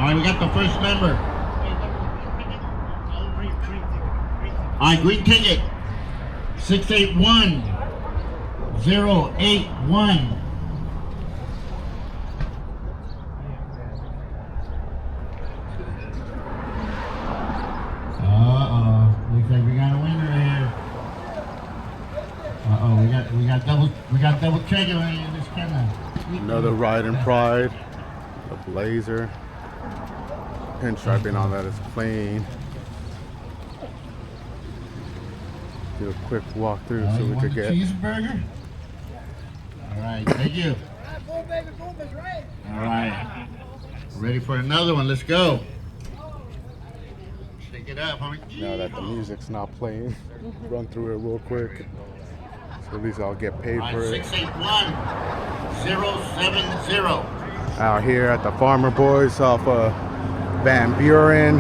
right, we got the first number. All right, green ticket. 681081. Looks like we got a winner here. We got double checking right here. This kind of Another Ride and Pride, a blazer. Pinstriping on that is clean. Do a quick walkthrough so we could get cheeseburger. All right, thank you. All right, ready for another one? Let's go. Shake it up, homie. now that the music's not playing. Run through it real quick. So at least I'll get paid for it. 681070. Out here at the Farmer Boys off of Van Buren.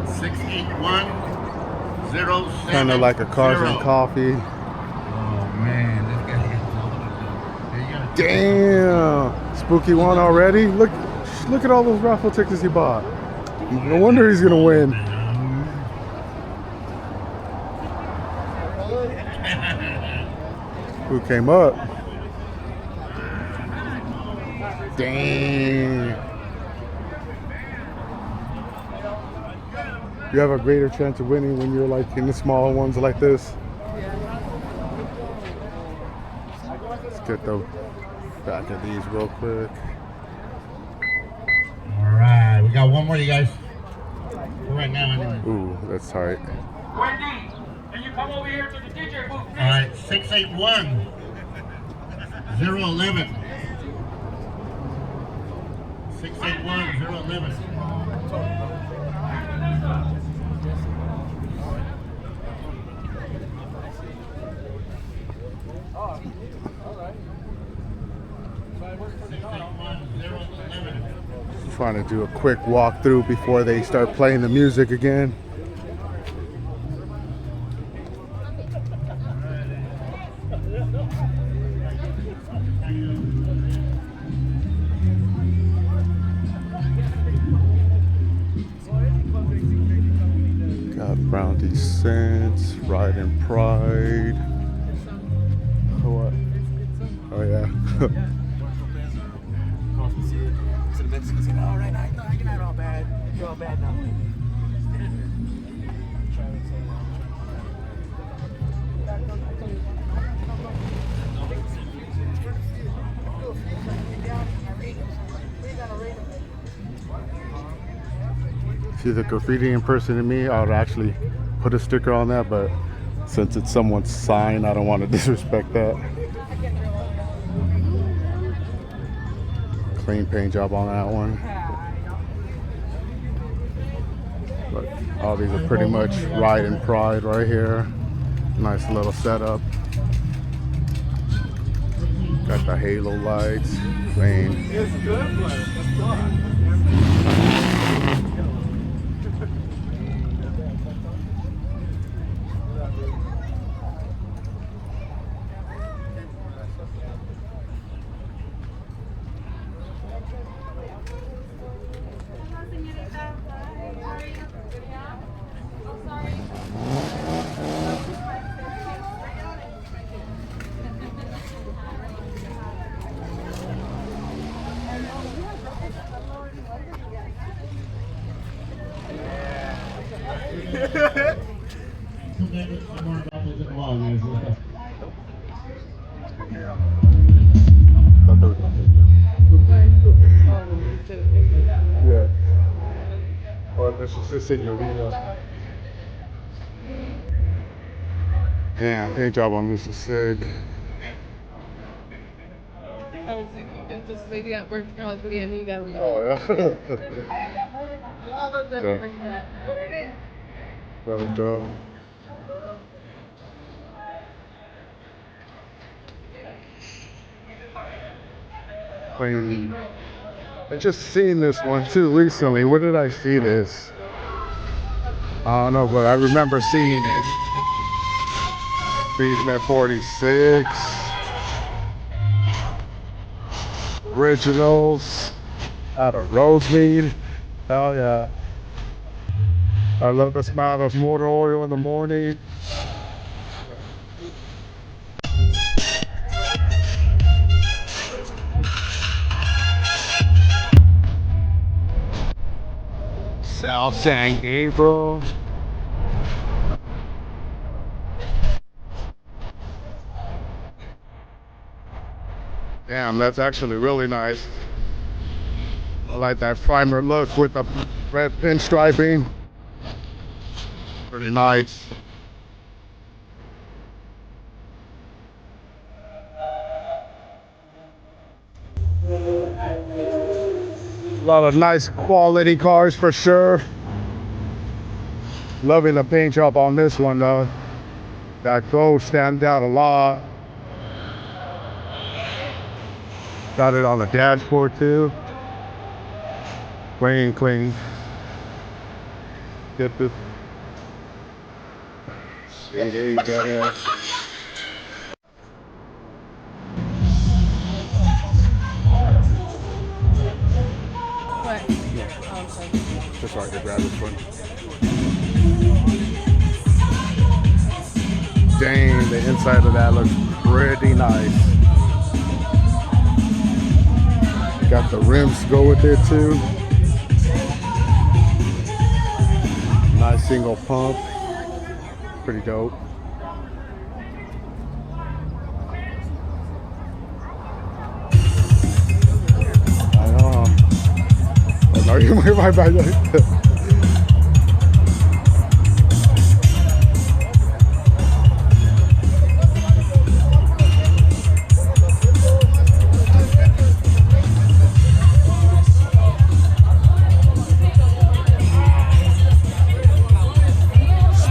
681070. Kind of like a Cars and Coffee. Oh man, this guy. Damn! Spooky one already? Look at all those raffle tickets he bought. No wonder he's gonna win. Who came up? Dang. You have a greater chance of winning when you're like in the small ones like this. Let's get the back of these real quick. Alright, we got one more, you guys. For right now, anyway. Ooh, that's tight. Wendy, can you come over here to the DJ booth, please? Alright, 681011. 681011. Trying to do a quick walkthrough before they start playing the music again. Got Brown Descents, Ride and Pride. Oh, what? Oh yeah. All right, you're not all bad. You're all bad now. See the graffiti impersonating me, I would actually put a sticker on that, but since it's someone's sign, I don't want to disrespect that. Clean paint job on that one. But all these are pretty much Ride and Pride right here. Nice little setup. Got the halo lights. Clean. It's good, but it's not. Yeah. Or this is the señorita. Damn, paint job on this is sick. This lady at work calls me and he got me. Oh yeah. Really dope. Clean. I just seen this one too recently. Where did I see this? I don't know, but I remember seeing it. Beachman 46. Originals out of Rosemead. Hell yeah. I love the smell of motor oil in the morning. South San Gabriel. Damn, that's actually really nice. I like that primer look with the red pinstriping. Pretty nice. A lot of nice quality cars for sure. Loving the paint job on this one though. That gold stands out a lot. Got it on the dashboard too. Clean, clean. Get this. See, got it. What? Oh, sorry. Just so I could grab this one. Dang, the inside of that looks pretty nice. Got the rims to go with it too. Nice single pump. Pretty dope. I know. Oh, no, you might my bad.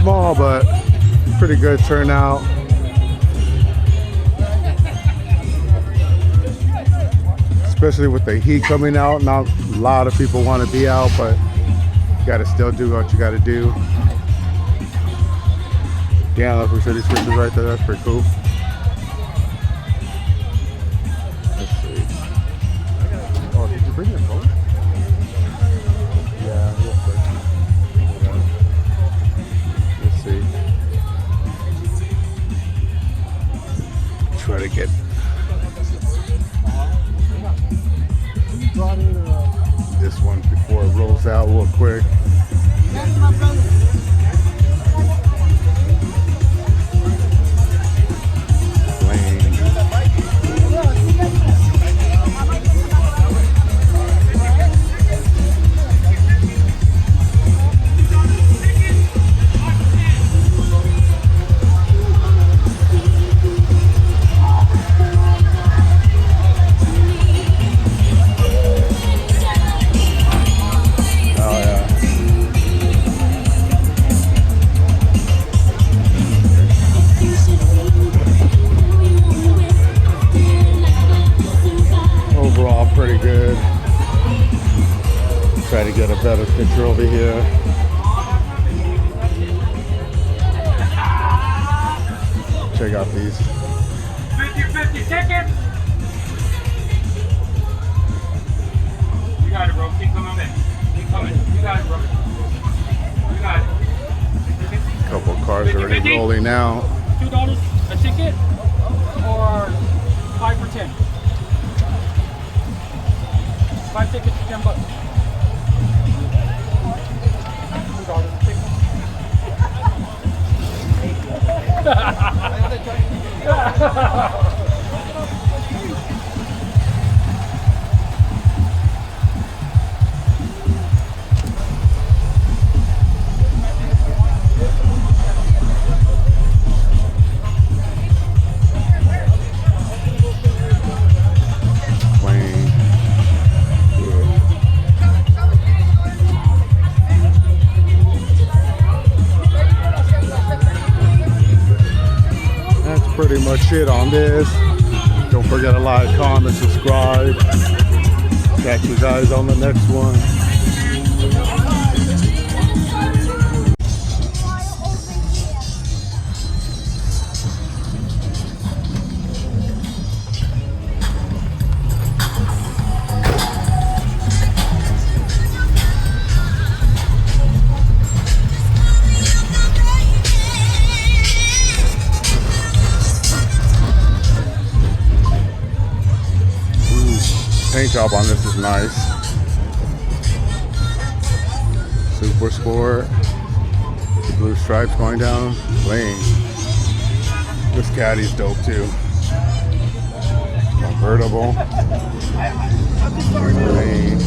Small, but pretty good turnout. Especially with the heat coming out. Not a lot of people want to be out, but you gotta still do what you gotta do. Yeah, look, we see these switches right there. That's pretty cool. Let's see. Oh, did you bring your phone? Yeah, real quick. Let's see. Try to get this one before it rolls out real quick. Pretty good. Try to get a better picture over here. Check out these. 50 seconds. You got it, bro. Keep coming in. Keep coming. You got it, bro. You got it. Couple cars already rolling out. $2 a ticket or 5 for 10. 5 tickets for $10. $2 a ticket. Pretty much it on this. Don't forget to like, comment, subscribe. Catch you guys on the next one. paint job on this is nice. Super Sport. The blue stripes going down. Clean. This caddy's dope too. Convertible. Clean.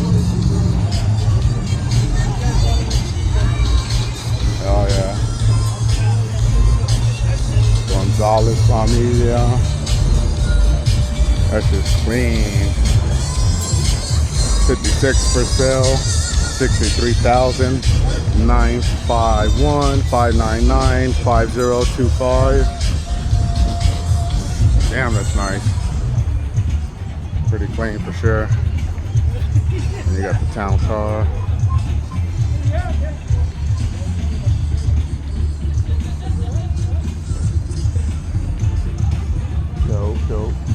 Oh yeah. Gonzalez Familia. That's just clean. 56 for sale. 63,000. 951-599-5025. Damn, that's nice. Pretty clean for sure. And you got the town car. Dope, dope.